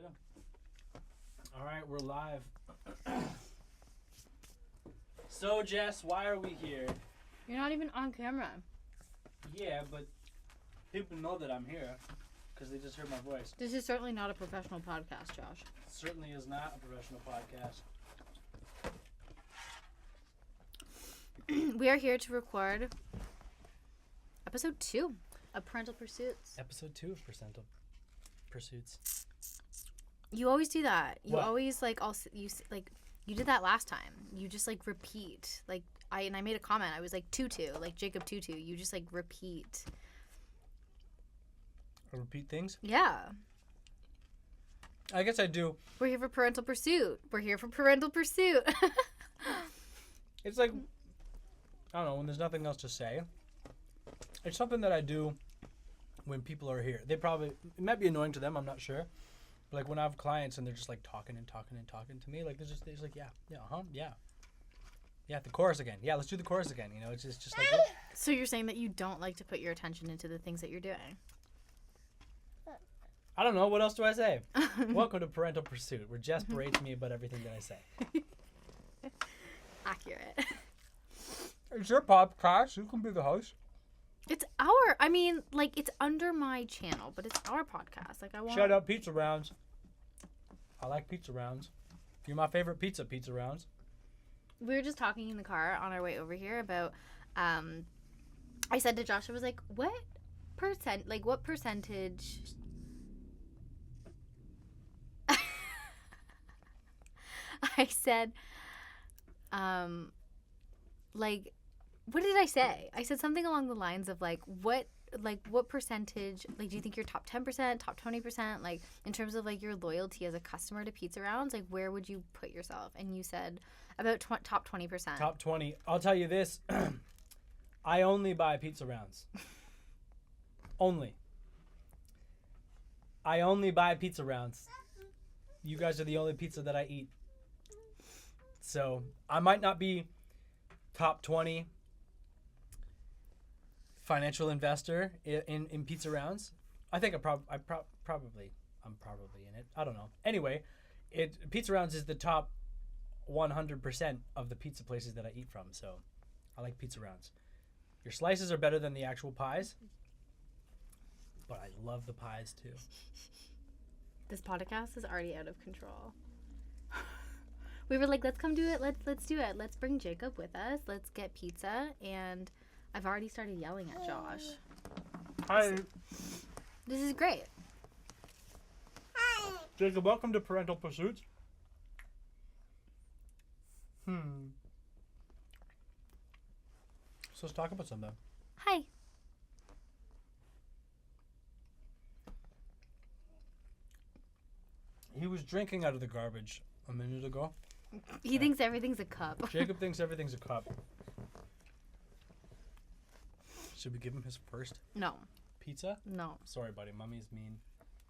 do. All right, we're live. So, Jess, why are we here? You're not even on camera. Yeah, but people know that I'm here because they just heard my voice. This is certainly not a professional podcast, Josh. It certainly is not a professional podcast. We are here to record episode 2 of Parental Pursuits. Episode 2 of Parental Pursuits. You always do that. You What? always you did that last time. You just repeat. I made a comment. I was like tutu, like Jacob Tutu. You just repeat. I repeat things? Yeah. I guess I do. We're here for Parental Pursuit. We're here for Parental Pursuit. It's like, I don't know, when there's nothing else to say. It's something that I do when people are here. It might be annoying to them, I'm not sure. But like when I have clients and they're just like talking to me, like they're just like, yeah, the chorus again. Yeah, let's do the chorus again. You know, it's just like. So you're saying that you don't like to put your attention into the things that you're doing? I don't know. What else do I say? Welcome to Parental Pursuit, where Jess berates me about everything that I say. Accurate. It's your podcast. You can be the host. It's it's under my channel, but it's our podcast. Shut up, pizza rounds. I like pizza rounds. You're my favorite pizza rounds. We were just talking in the car on our way over here about, I said to Josh, I was like, what percentage, I said, what did I say? I said something along the lines of what percentage, do you think you're top 10%, top 20%, in terms of your loyalty as a customer to Pizza Rounds, where would you put yourself? And you said about top 20%. Top 20. I'll tell you this. I only buy Pizza Rounds. Only. I only buy Pizza Rounds. You guys are the only pizza that I eat. So I might not be top 20 financial investor in Pizza Rounds. I think I'm probably in it. I don't know. Anyway, Pizza Rounds is the top 100% of the pizza places that I eat from. So I like Pizza Rounds. Your slices are better than the actual pies, but I love the pies too. This podcast is already out of control. We were like, let's come do it. Let's do it. Let's bring Jacob with us. Let's get pizza. And I've already started yelling at Josh. Hi. This is great. Hi. Jacob, welcome to Parental Pursuit. So let's talk about something. Hi. He was drinking out of the garbage a minute ago. He thinks everything's a cup. Jacob thinks everything's a cup. Should we give him his first No. pizza? No. Sorry, buddy. Mommy's mean.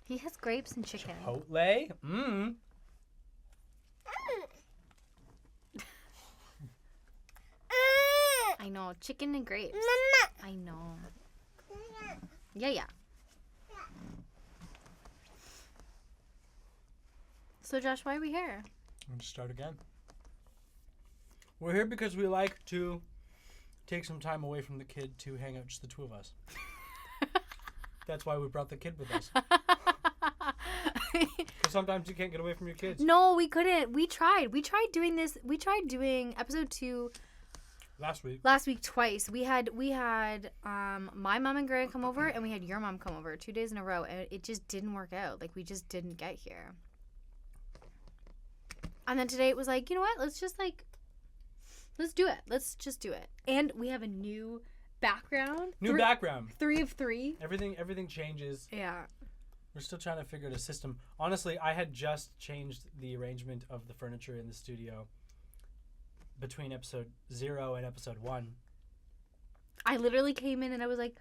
He has grapes and chicken. Chipotle? Mmm. I know. Chicken and grapes. Mama. I know. Yeah. So, Josh, why are we here? Let's start again. We're here because we like to take some time away from the kid to hang out, just the two of us. That's why we brought the kid with us. Because sometimes you can't get away from your kids. No, we couldn't. We tried doing this. We tried doing episode 2 last week twice. We had my mom and Grant come over, and we had your mom come over 2 days in a row, and it just didn't work out. We just didn't get here. And then today it was like, you know what? Let's do it. Let's just do it. And we have a new background. Background. 3 of 3. Everything changes. Yeah. We're still trying to figure out a system. Honestly, I had just changed the arrangement of the furniture in the studio between episode 0 and episode 1. I literally came in and I was like,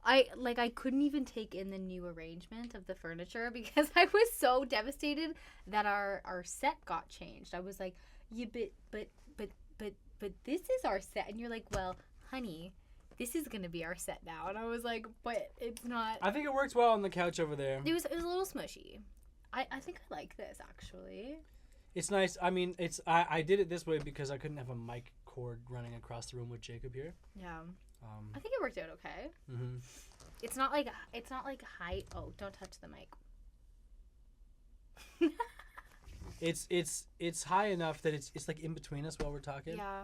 I couldn't even take in the new arrangement of the furniture because I was so devastated that our set got changed. I was like, yeah, but this is our set. And you're like, well, honey, this is going to be our set now. And I was like, but it's not. I think it works well on the couch over there. It was a little smushy. I think I like this actually. It's nice. I mean, I did it this way because I couldn't have a mic cord running across the room with Jacob here. Yeah. I think it worked out okay. Mm-hmm. It's not like high. Oh, don't touch the mic. It's high enough that it's like in between us while we're talking. Yeah.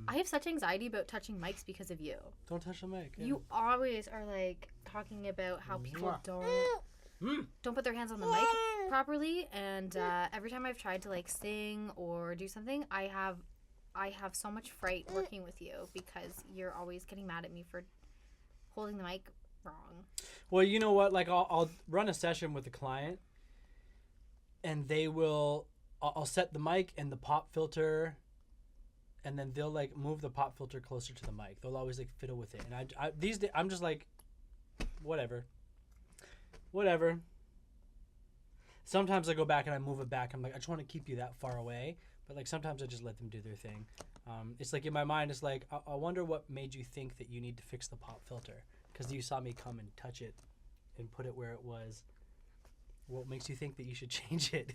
I have such anxiety about touching mics because of you. Don't touch the mic. Yeah. You always are like talking about how people don't put their hands on the mic properly, and every time I've tried to like sing or do something, I have so much fright working with you because you're always getting mad at me for holding the mic wrong. Well, you know what? Like I'll run a session with a client, and I'll set the mic and the pop filter, and then they'll like move the pop filter closer to the mic. They'll always like fiddle with it, and I these days I'm just like, whatever. Sometimes I go back and I move it back. I'm like, I just want to keep you that far away, but like sometimes I just let them do their thing. It's like in my mind, it's like I wonder what made you think that you need to fix the pop filter because you saw me come and touch it and put it where it was. What makes you think that you should change it?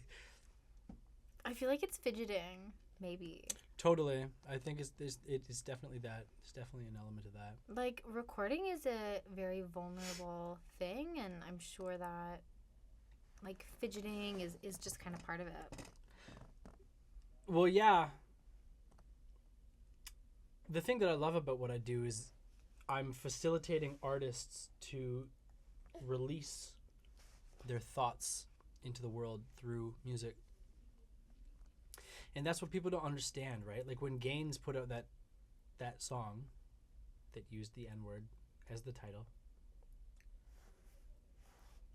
I feel like it's fidgeting, maybe. Totally. I think it's definitely that. There's definitely an element of that. Like, recording is a very vulnerable thing, and I'm sure that, like, fidgeting is just kind of part of it. Well, yeah. The thing that I love about what I do is I'm facilitating artists to release their thoughts into the world through music. And that's what people don't understand, right? Like when Gaines put out that song that used the N-word as the title.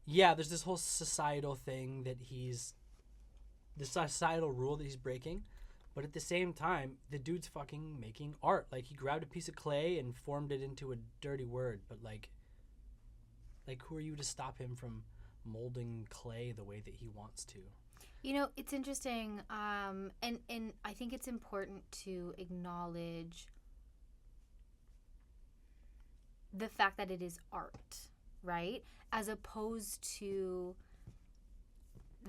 Yeah, there's this whole societal thing that the societal rule that he's breaking. But at the same time, the dude's fucking making art. Like he grabbed a piece of clay and formed it into a dirty word. But like who are you to stop him from molding clay the way that he wants to? You know, it's interesting, and I think it's important to acknowledge the fact that it is art, right? As opposed to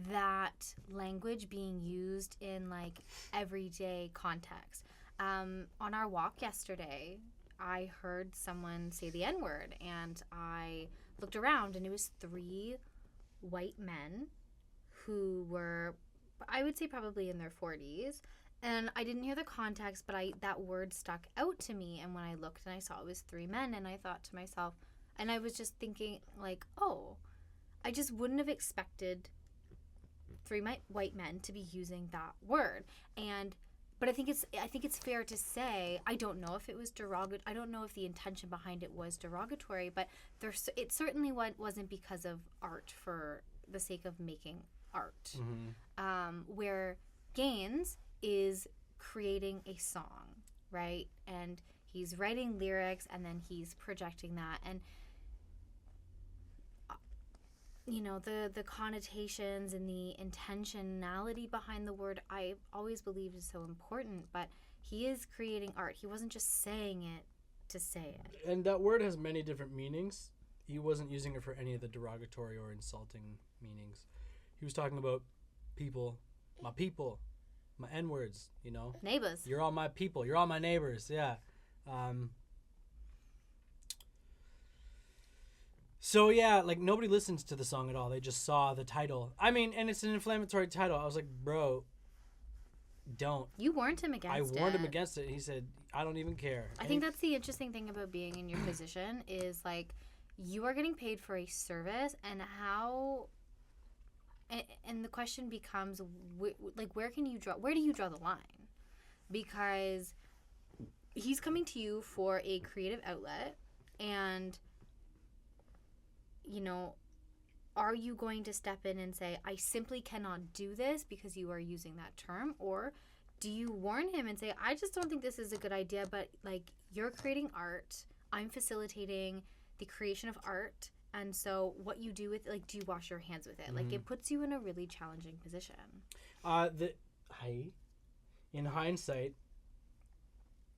that language being used in, like, everyday context. On our walk yesterday, I heard someone say the N-word, and I looked around, and it was 3 white men who were, I would say, probably in their 40s. And I didn't hear the context, but that word stuck out to me. And when I looked and I saw it was 3 men, and I thought to myself, and I was just thinking, like, oh, I just wouldn't have expected 3 white men to be using that word. But I think it's fair to say, I don't know if it was derogatory. I don't know if the intention behind it was derogatory, but it certainly wasn't because of art for the sake of making art. Mm-hmm. Where Gaines is creating a song, right? And he's writing lyrics, and then he's projecting that. And you know, the connotations and the intentionality behind the word, I always believed is so important. But he is creating art. He wasn't just saying it to say it. And that word has many different meanings. He wasn't using it for any of the derogatory or insulting meanings. He was talking about people, my N-words, you know? Neighbors. You're all my people. You're all my neighbors, yeah. So, yeah, like, nobody listens to the song at all. They just saw the title. I mean, and it's an inflammatory title. I was like, bro, don't. You warned him against it. I warned him against it. He said, I don't even care. I think that's the interesting thing about being in your position is, like, you are getting paid for a service, and how... And the question becomes, where do you draw the line? Because he's coming to you for a creative outlet, and, you know, are you going to step in and say, I simply cannot do this because you are using that term? Or do you warn him and say, I just don't think this is a good idea, but, like, you're creating art, I'm facilitating the creation of art, and so what you do with, like, do you wash your hands with it? Mm-hmm. Like, it puts you in a really challenging position. In hindsight,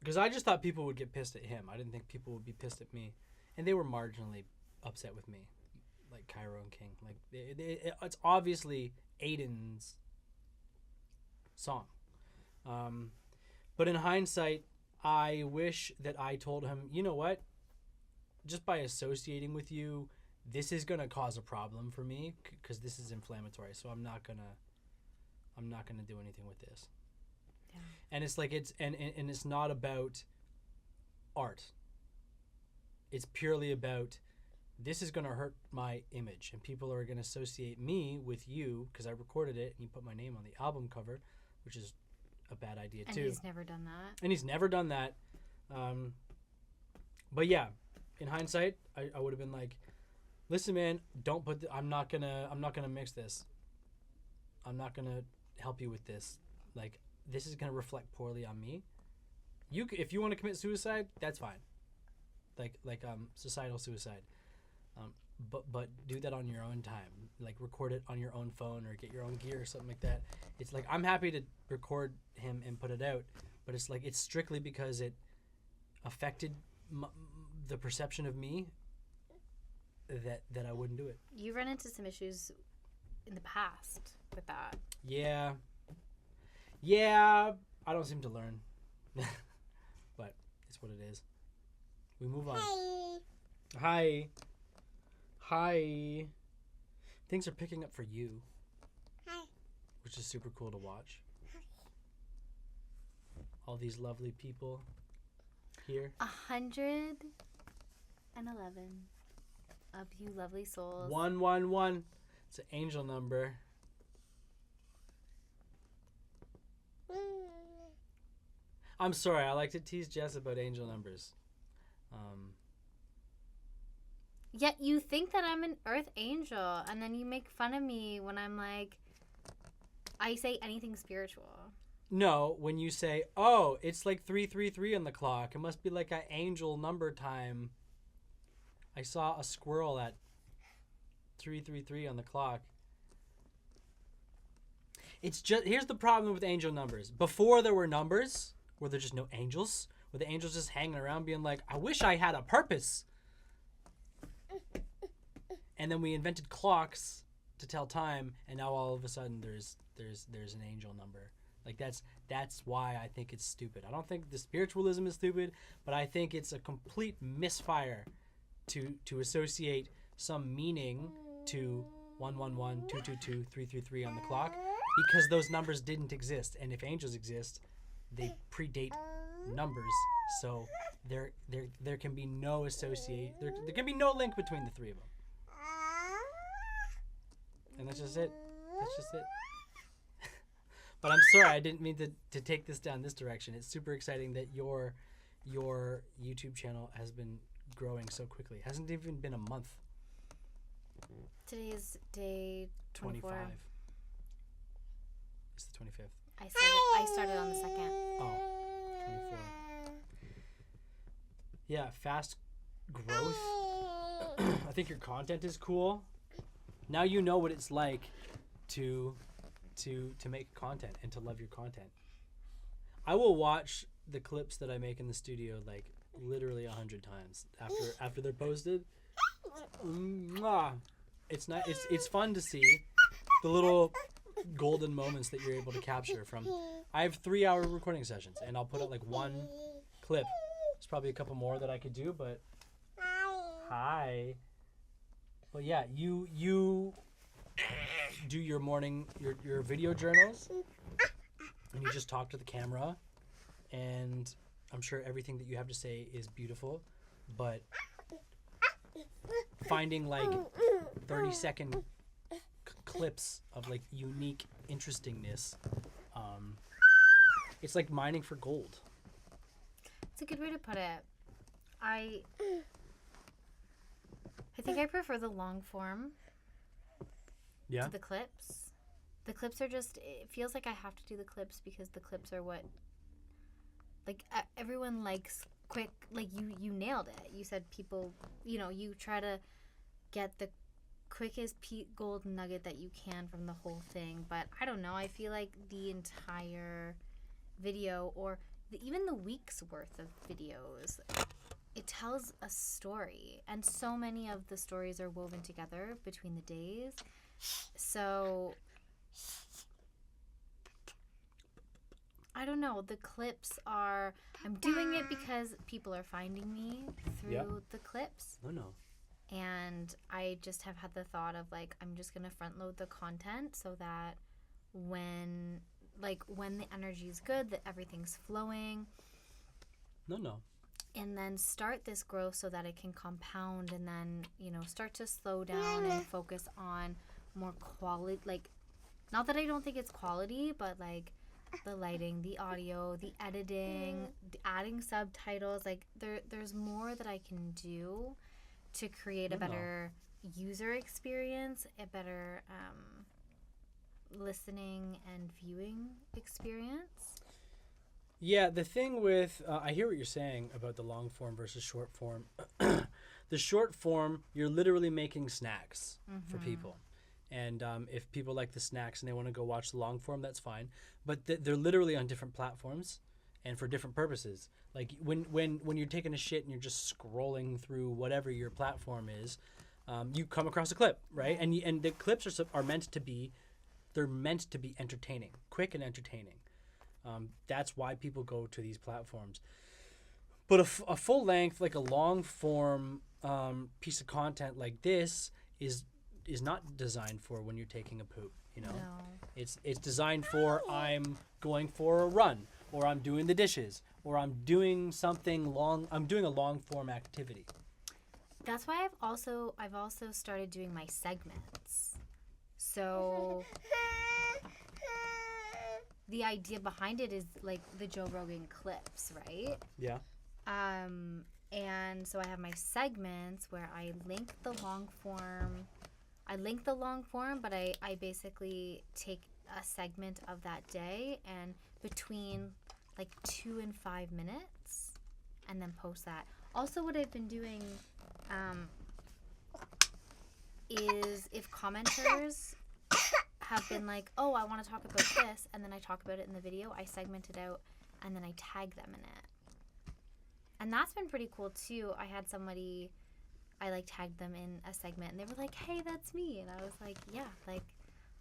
because I just thought people would get pissed at him. I didn't think people would be pissed at me. And they were marginally upset with me. like Cairo and King. Like it's obviously Aiden's song. But in hindsight, I wish that I told him, you know what? Just by associating with you, this is gonna cause a problem for me because this is inflammatory. So I'm not gonna do anything with this. Yeah. And it's like and it's not about art. It's purely about this is gonna hurt my image, and people are gonna associate me with you because I recorded it and you put my name on the album cover, which is a bad idea too. And he's never done that. And he's never done that. But yeah, in hindsight, I would have been like, listen, man, don't put. I'm not gonna mix this. I'm not gonna help you with this. Like, this is gonna reflect poorly on me. If you want to commit suicide, that's fine. Like societal suicide. But do that on your own time. Like, record it on your own phone or get your own gear or something like that. It's like, I'm happy to record him and put it out, but it's like, it's strictly because it affected the perception of me that I wouldn't do it. You run into some issues in the past with that. Yeah, I don't seem to learn. But it's what it is. We move on. Hi. Things are picking up for you. Hi. Which is super cool to watch. All these lovely people here. 111 of you lovely souls. 111. It's an angel number. I'm sorry, I like to tease Jess about angel numbers. Yet you think that I'm an earth angel, and then you make fun of me when I'm like, I say anything spiritual. No, when you say, oh, it's like 333 on the clock. It must be like an angel number time. I saw a squirrel at 333 on the clock. It's just, here's the problem with angel numbers. Before there were numbers, were there just no angels? Were the angels just hanging around being like, I wish I had a purpose? And then we invented clocks to tell time, and now all of a sudden there's an angel number. Like, that's why I think it's stupid. I don't think the spiritualism is stupid, but I think it's a complete misfire to associate some meaning to 111, 222, 333 on the clock, because those numbers didn't exist. And if angels exist, they predate numbers. So there can be no there can be no link between the three of them. And that's just it. But I'm sorry, I didn't mean to take this down this direction. It's super exciting that your YouTube channel has been growing so quickly. It hasn't even been a month. Today is day 24. 25. It's the 25th. I started on the 2nd. Oh, 24. Yeah, fast growth. I think your content is cool. Now you know what it's like to make content and to love your content. I will watch the clips that I make in the studio like literally 100 times after they're posted. It's not. It's fun to see the little golden moments that you're able to capture from. I have 3-hour recording sessions, and I'll put out like one clip. There's probably a couple more that I could do, but hi. But yeah, you do your morning your video journals, and you just talk to the camera, and I'm sure everything that you have to say is beautiful, but finding like 30-second clips of like unique interestingness, it's like mining for gold. It's a good way to put it. I think I prefer the long form to the clips. The clips are just, it feels like I have to do the clips because the clips are what, like, everyone likes quick, like, you nailed it. You said people, you try to get the quickest gold nugget that you can from the whole thing. But I don't know, I feel like the entire video, or even the week's worth of videos, it tells a story, and so many of the stories are woven together between the days. So I don't know, the clips are, I'm doing it because people are finding me through the clips. No. And I just have had the thought of like, I'm just gonna front load the content so that when the energy is good, that everything's flowing. No. And then start this growth so that it can compound, and then, you know, start to slow down and focus on more quality. Like, not that I don't think it's quality, but like the lighting, the audio, the editing, adding subtitles. Like, there's more that I can do to create a better user experience, a better listening and viewing experience. Yeah, the thing with I hear what you're saying about the long form versus short form. The short form, you're literally making snacks for people. And if people like the snacks and they want to go watch the long form, that's fine. But they're literally on different platforms and for different purposes. Like when you're taking a shit and you're just scrolling through whatever your platform is, you come across a clip, right? And the clips are meant to be, they're meant to be entertaining, quick and entertaining. That's why people go to these platforms. But a full length, like a long form piece of content like this is not designed for when you're taking a poop. You know, it's designed for I'm going for a run, or I'm doing the dishes, or I'm doing something long. I'm doing a long form activity. That's why I've also started doing my segments. So the idea behind it is like the Joe Rogan clips, right? Yeah. And so I have my segments where I link the long form. But I basically take a segment of that day and between like 2 and 5 minutes, and then post that. Also, what I've been doing is if commenters have been like, oh, I want to talk about this, and then I talk about it in the video, I segment it out, and then I tag them in it. And that's been pretty cool, too. I had somebody, I, like, tagged them in a segment, and they were like, hey, that's me. And I was like, yeah, like,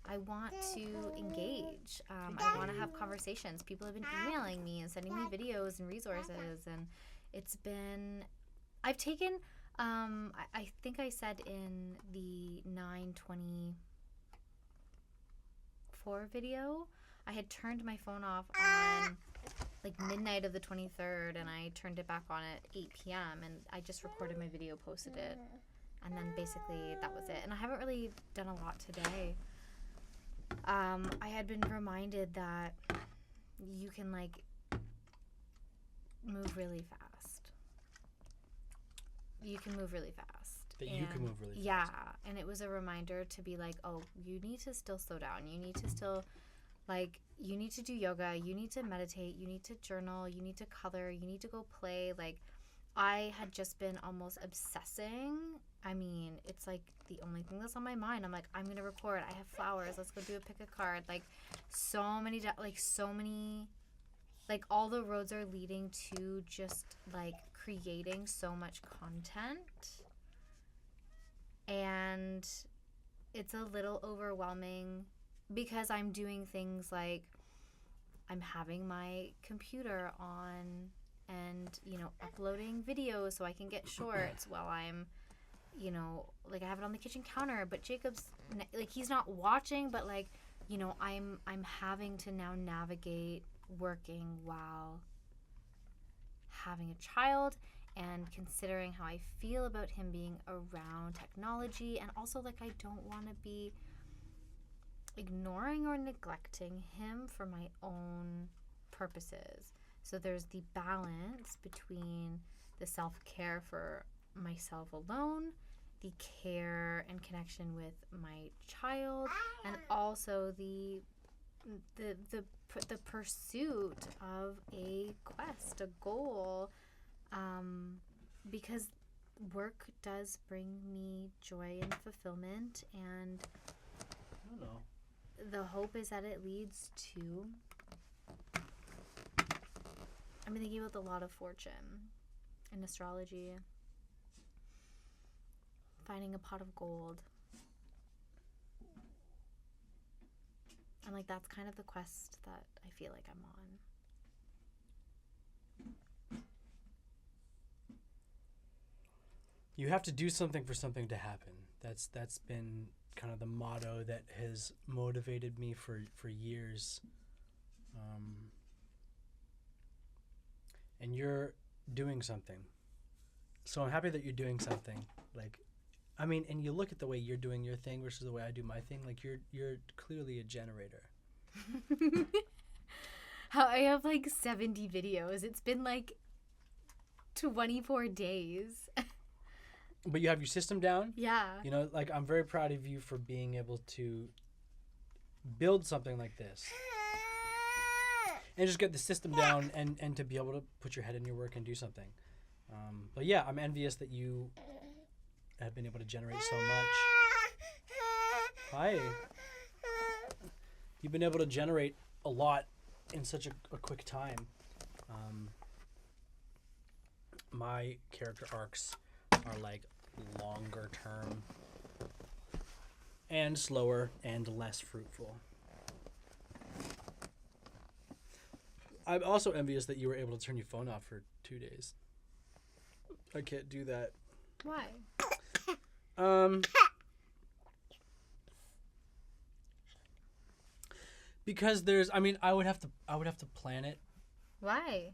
I want to engage. I want to have conversations. People have been emailing me and sending me videos and resources, and it's been, I've taken, I think I said in the 9/24 video, I had turned my phone off on like midnight of the 23rd, and I turned it back on at 8 p.m. and I just recorded my video, posted it, and then basically that was it. And I haven't really done a lot today. I had been reminded that you can like move really fast. You can move really fast. You can move really fast. Yeah, and it was a reminder to be like, oh, you need to still slow down. You need to still, like, you need to do yoga. You need to meditate. You need to journal. You need to color. You need to go play. Like, I had just been almost obsessing. I mean, it's like the only thing that's on my mind. I'm like, I'm going to record. I have flowers. Let's go do a pick a card. Like, so many, like, all the roads are leading to just, like, creating so much content. And it's a little overwhelming because I'm doing things like I'm having my computer on and, you know, uploading videos so I can get shorts while I'm, you know, like I have it on the kitchen counter, but Jacob's, like, he's not watching, but, like, you know, I'm having to now navigate working while having a child and considering how I feel about him being around technology, and also, like, I don't want to be ignoring or neglecting him for my own purposes. So there's the balance between the self-care for myself alone, the care and connection with my child, and also the pursuit of a quest, a goal, because work does bring me joy and fulfillment, and I don't know. The hope is that it leads to, I'm thinking about the Lot of Fortune. in astrology, finding a pot of gold. And like that's kind of the quest that I feel like I'm on. You have to do something for something to happen. That's been kind of the motto that has motivated me for years. And you're doing something. So I'm happy that you're doing something. Like, I mean, and you look at the way you're doing your thing versus the way I do my thing. Like, you're clearly a generator. How I have like 70 videos. It's been like 24 days. But you have your system down. Yeah. You know, like, I'm very proud of you for being able to build something like this. And just get the system down and to be able to put your head in your work and do something. But yeah, I'm envious that you have been able to generate so much. Hi. You've been able to generate a lot in such a quick time. My character arcs are like longer term and slower and less fruitful. I'm also envious that you were able to turn your phone off for 2 days. I can't do that. Why? Because I would have to plan it. Why?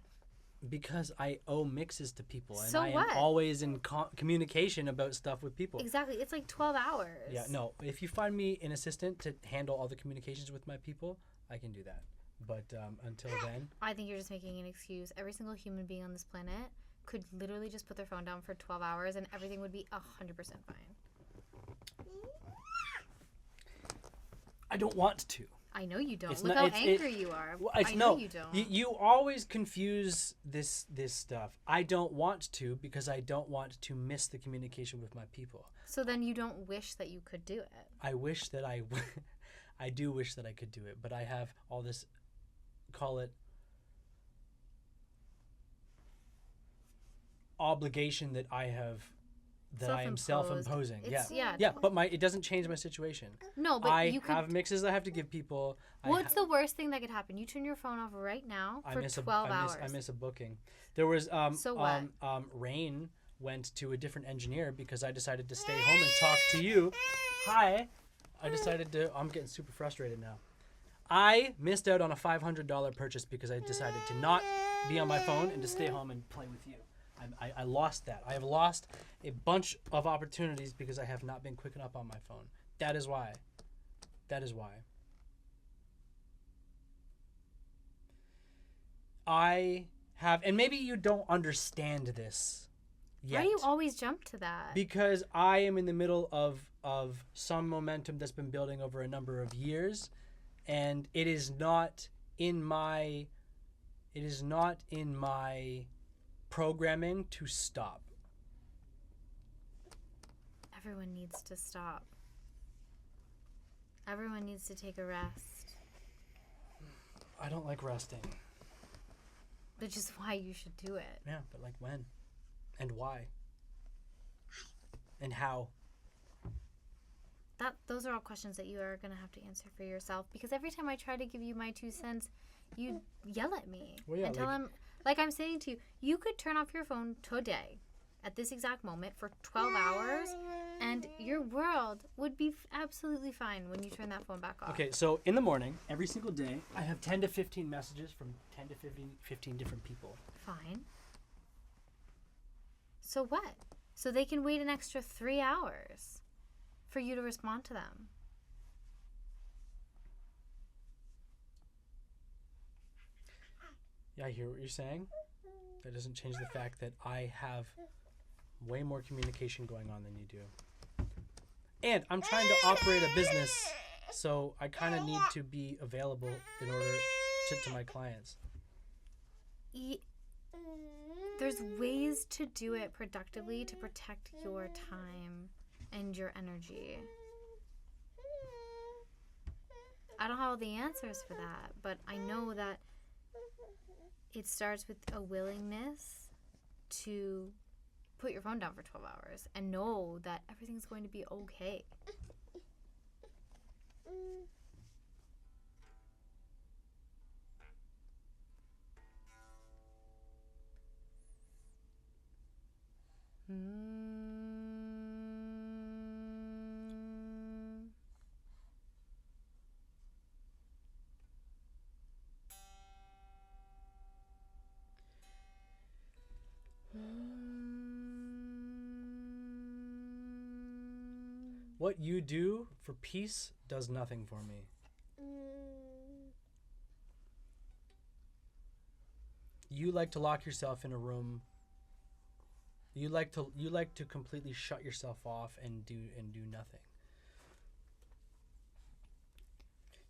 Because I owe mixes to people, and So I what? am always in communication about stuff with people. Exactly. It's like 12 hours. Yeah, no. If you find me an assistant to handle all the communications with my people, I can do that. But until then, I think you're just making an excuse. Every single human being on this planet could literally just put their phone down for 12 hours and everything would be 100% fine. I don't want to. I know you don't. It's Look not- how it's- angry you are. Well, I know you don't. You always confuse this stuff. I don't want to because I don't want to miss the communication with my people. So then you don't wish that you could do it. I wish that I do wish that I could do it, but I have all this, call it obligation that I am self-imposing. Yeah, but it doesn't change my situation. No, but I you could. have mixes I have to give people. What's the worst thing that could happen? You turn your phone off right now for 12 hours. I miss a booking. There was So what? Rain went to a different engineer because I decided to stay home and talk to you. Hi. I'm getting super frustrated now. I missed out on a $500 purchase because I decided to not be on my phone and to stay home and play with you. I lost that. I have lost a bunch of opportunities because I have not been quick enough on my phone. That is why. I have, and maybe you don't understand this yet. Why do you always jump to that? Because I am in the middle of some momentum that's been building over a number of years, and it is not in my programming to stop. Everyone needs to stop. Everyone needs to take a rest. I don't like resting. Which is why you should do it. Yeah, but like when? And why? And how? Those are all questions that you are going to have to answer for yourself. Because every time I try to give you my 2 cents, you yell at me. Well, yeah, and tell them, like I'm saying to you, you could turn off your phone today, at this exact moment, for 12 hours, and your world would be absolutely fine when you turn that phone back off. Okay, so in the morning, every single day, I have 10 to 15 messages from 10 to 15 different people. Fine. So what? So they can wait an extra 3 hours for you to respond to them. Yeah, I hear what you're saying. That doesn't change the fact that I have way more communication going on than you do. And I'm trying to operate a business, so I kind of need to be available in order to my clients. There's ways to do it productively to protect your time and your energy. I don't have all the answers for that, but I know that it starts with a willingness to put your phone down for 12 hours and know that everything's going to be okay. What you do for peace does nothing for me. You like to lock yourself in a room. You like to completely shut yourself off and do nothing.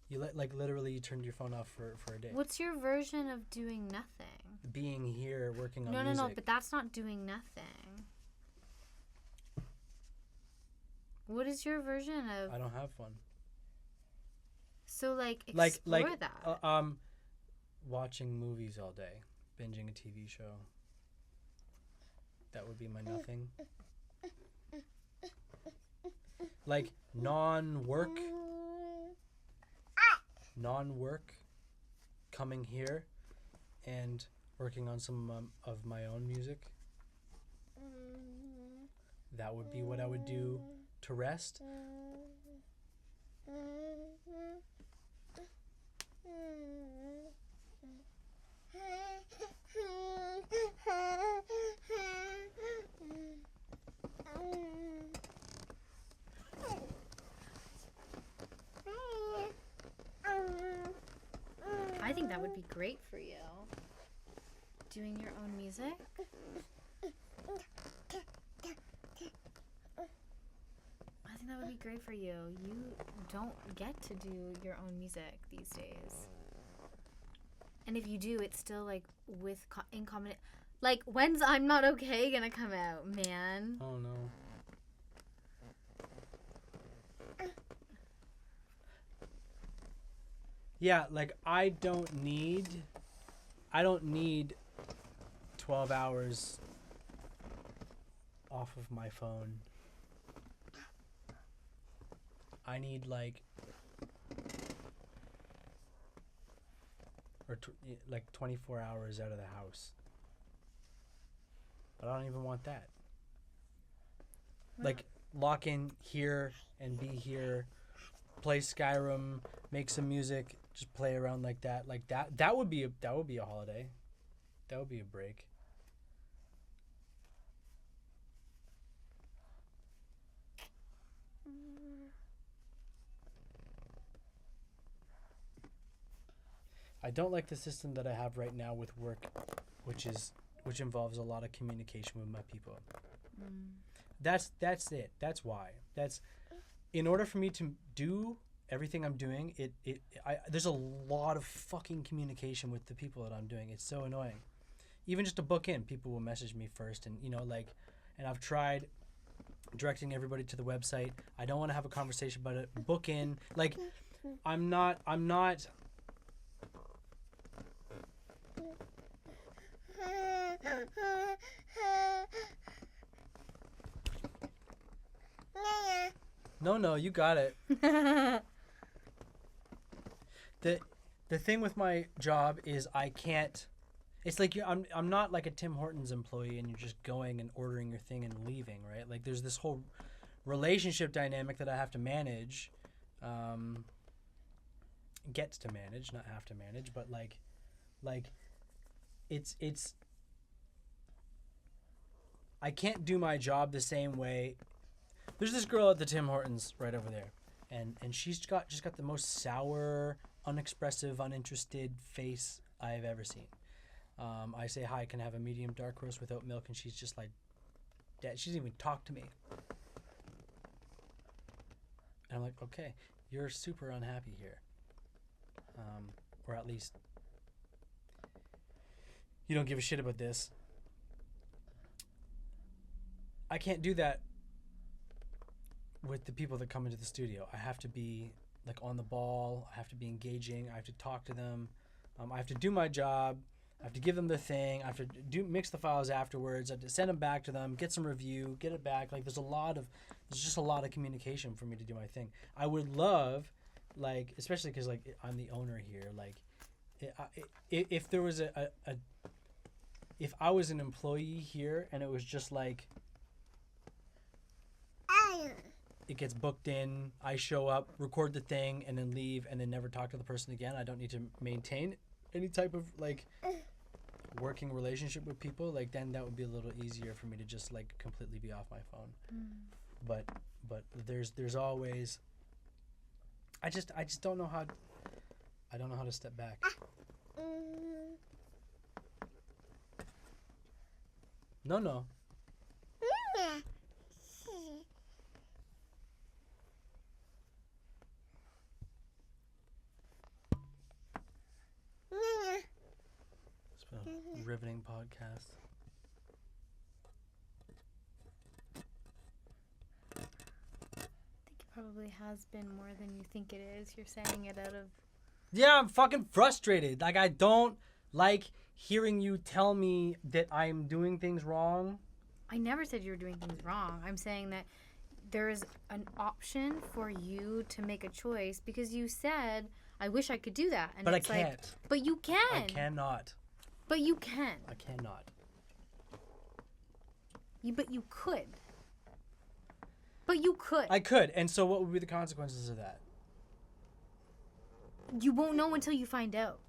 You like literally you turned your phone off for a day. What's your version of doing nothing? Being here working on No, music. but that's not doing nothing. What is your version of? I don't have one. So explore that. Watching movies all day, binging a TV show. That would be my nothing. Like non-work, coming here and working on some of my own music. That would be what I would do to rest. I think that would be great for you. Doing your own music. I think that would be great for you. You don't get to do your own music these days. And if you do, it's still like in common. Like, when's I'm Not Okay gonna come out, man? Oh no. Yeah, like I don't need 12 hours off of my phone. I need like 24 hours out of the house. But I don't even want that. Like lock in here and be here, play Skyrim, make some music, just play around like that. Like that would be a holiday. That would be a break. I don't like the system that I have right now with work, which involves a lot of communication with my people. That's it. That's why. That's in order for me to do everything I'm doing. There's a lot of fucking communication with the people that I'm doing. It's so annoying. Even just to book in, people will message me first, and and I've tried directing everybody to the website. I don't want to have a conversation about it. Book in. Like, I'm not. No, you got it. The thing with my job is I can't. It's like I'm not like a Tim Hortons employee and you're just going and ordering your thing and leaving, right? Like there's this whole relationship dynamic that I have to manage. Gets to manage, not have to manage, but like it's I can't do my job the same way. There's this girl at the Tim Hortons right over there, and she's just got the most sour, unexpressive, uninterested face I've ever seen. I say, hi, can I have a medium dark roast without milk? And she's just like, dead. She doesn't even talk to me. And I'm like, okay, you're super unhappy here. Or at least you don't give a shit about this. I can't do that with the people that come into the studio. I have to be like on the ball. I have to be engaging. I have to talk to them. I have to do my job. I have to give them the thing. I have to mix the files afterwards. I have to send them back to them, get some review, get it back. Like there's just a lot of communication for me to do my thing. I would love, like, especially because like I'm the owner here. Like, if there was if I was an employee here and it was just like it gets booked in, I show up, record the thing, and then leave, and then never talk to the person again. I don't need to maintain any type of like working relationship with people. Like then that would be a little easier for me to just like completely be off my phone. But there's always I just don't know how to step back. No. It's been a riveting podcast. I think it probably has been more than you think it is. You're saying it out of... Yeah, I'm fucking frustrated. Like, I don't like hearing you tell me that I'm doing things wrong. I never said you were doing things wrong. I'm saying that there is an option for you to make a choice because you said, I wish I could do that. And but it's I can't. Like, but you can. I cannot. But you can. I cannot. But you could. But you could. I could. And so what would be the consequences of that? You won't know until you find out.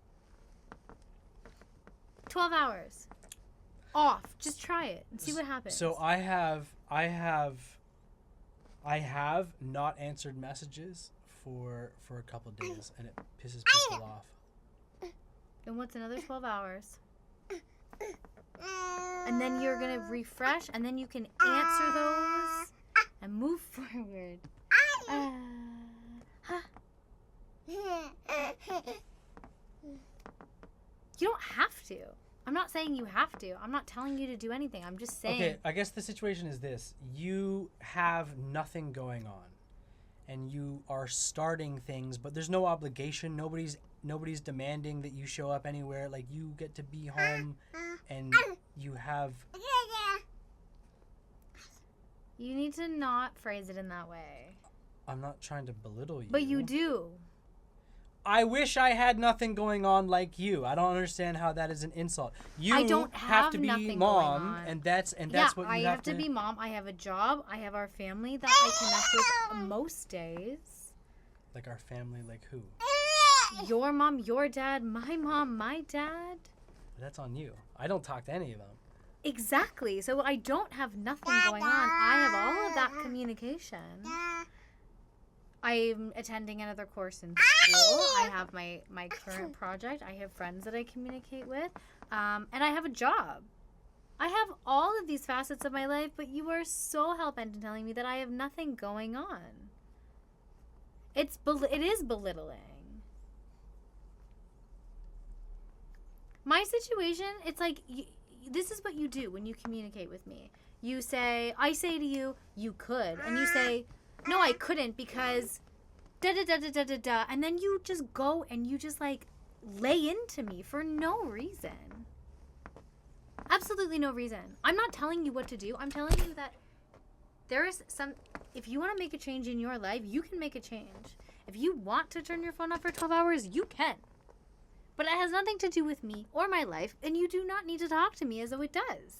12 hours. Off. Just try it and see what happens. So I have not answered messages for a couple of days, and it pisses people off. Then what's another 12 hours? And then you're going to refresh, and then you can answer those and move forward. You don't have to. I'm not saying you have to. I'm not telling you to do anything. I'm just saying. Okay, I guess the situation is this. You have nothing going on. And you are starting things, but there's no obligation. Nobody's demanding that you show up anywhere. Like, you get to be home and you have... You need to not phrase it in that way. I'm not trying to belittle you. But you do. I wish I had nothing going on like you. I don't understand how that is an insult. You I don't have to be nothing mom, going on. and that's what you have to... I have to be mom. I have a job. I have our family that I connect with most days. Like our family, like who? Your mom, your dad, my mom, my dad. That's on you. I don't talk to any of them. Exactly. So I don't have nothing going on. I have all of that communication. I'm attending another course in school. I have my current project. I have friends that I communicate with. And I have a job. I have all of these facets of my life, but you are so hell-bent in telling me that I have nothing going on. It is belittling. My situation, it's like, this is what you do when you communicate with me. I say to you, you could. And you say, no, I couldn't because da-da-da-da-da-da-da. And then you just go and you just, like, lay into me for no reason. Absolutely no reason. I'm not telling you what to do. I'm telling you that there is if you want to make a change in your life, you can make a change. If you want to turn your phone off for 12 hours, you can. But it has nothing to do with me or my life, and you do not need to talk to me as though it does.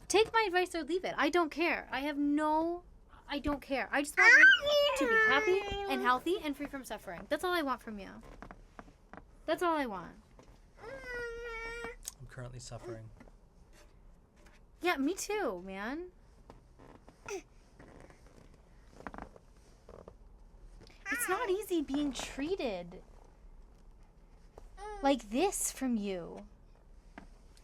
Take my advice or leave it. I don't care. I don't care. I just want you to be happy and healthy and free from suffering. That's all I want from you. That's all I want. I'm currently suffering. Yeah, me too, man. It's not easy being treated like this from you.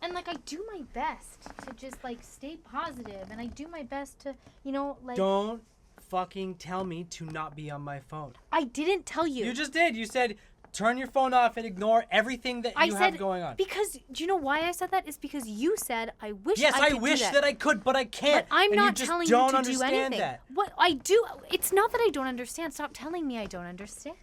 And, like, I do my best to just, like, stay positive. And I do my best to, like... Don't fucking tell me to not be on my phone. I didn't tell you. You just did. You said, turn your phone off and ignore everything that you have going on. Because, do you know why I said that? It's because you said, I wish yes, I could wish do that. that I could, but I can't. But I'm and not you telling don't you to understand do anything. That. What I do, it's not that I don't understand. Stop telling me I don't understand.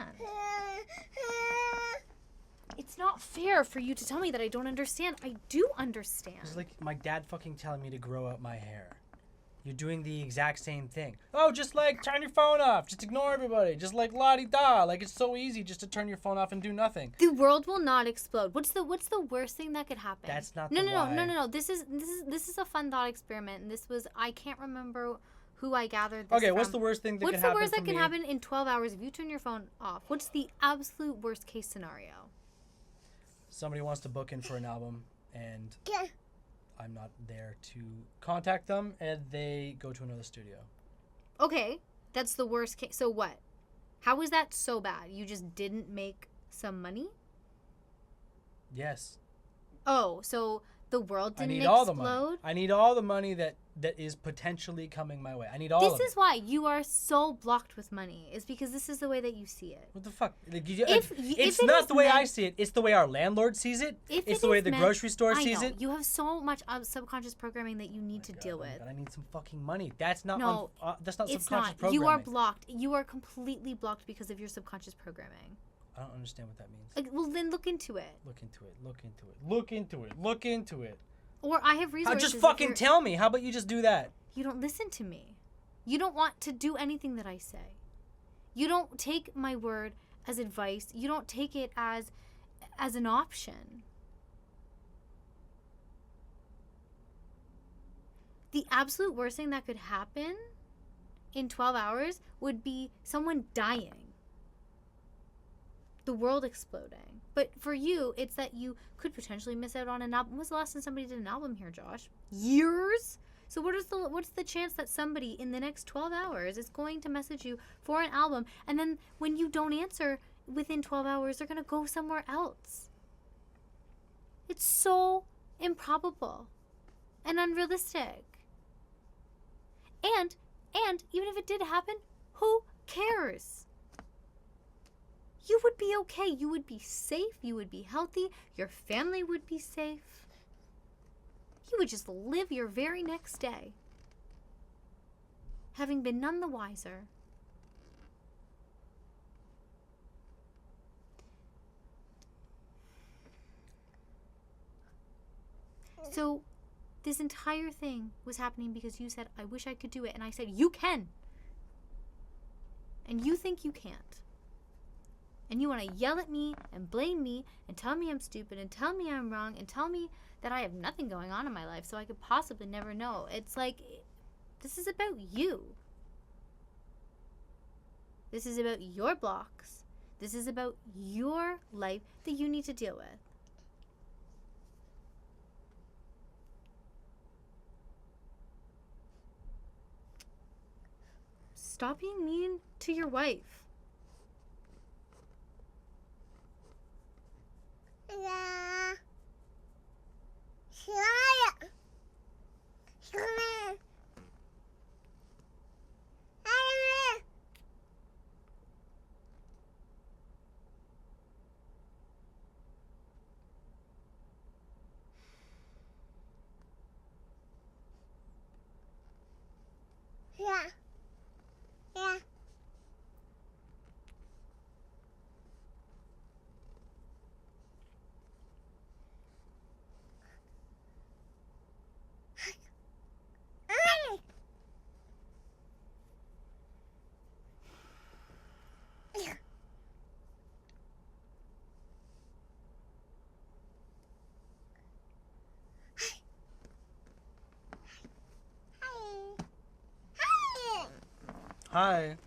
It's not fair for you to tell me that I don't understand. I do understand. It's like my dad fucking telling me to grow out my hair. You're doing the exact same thing. Oh, just like turn your phone off. Just ignore everybody. Just like la-di-da. Like it's so easy just to turn your phone off and do nothing. The world will not explode. What's the worst thing that could happen? That's not No. This is a fun thought experiment, and this was I can't remember who I gathered this Okay, from. what's the worst thing that could happen? What's the worst that can happen in 12 hours if you turn your phone off? What's the absolute worst case scenario? Somebody wants to book in for an album, and I'm not there to contact them, and they go to another studio. Okay, that's the worst case. So what? How is that so bad? You just didn't make some money? Yes. Oh, so the world didn't explode? All the money. I need all the money that is potentially coming my way. I need all of it. This is why you are so blocked with money. Is because this is the way that you see it. What the fuck? It's not the way I see it. It's the way our landlord sees it. It's the way the grocery store sees it. You have so much subconscious programming that you need to deal with. I need some fucking money. That's not that's not it's subconscious not. programming. You are blocked. You are completely blocked because of your subconscious programming. I don't understand what that means. Well, then look into it. Look into it. Look into it. Look into it. Look into it. Or I have resources. Just fucking tell me. How about you just do that? You don't listen to me. You don't want to do anything that I say. You don't take my word as advice. You don't take it as an option. The absolute worst thing that could happen in 12 hours would be someone dying. The world exploding. But for you, it's that you could potentially miss out on an album. When was the last time somebody did an album here, Josh? Years? So what's the chance that somebody in the next 12 hours is going to message you for an album, and then when you don't answer within 12 hours, they're going to go somewhere else? It's so improbable and unrealistic. And even if it did happen, who cares? You would be okay. You would be safe. You would be healthy. Your family would be safe. You would just live your very next day, having been none the wiser. So, this entire thing was happening because you said, I wish I could do it. And I said, you can. And you think you can't. And you want to yell at me and blame me and tell me I'm stupid and tell me I'm wrong and tell me that I have nothing going on in my life so I could possibly never know. It's like, this is about you. This is about your blocks. This is about your life that you need to deal with. Stop being mean to your wife. Hi.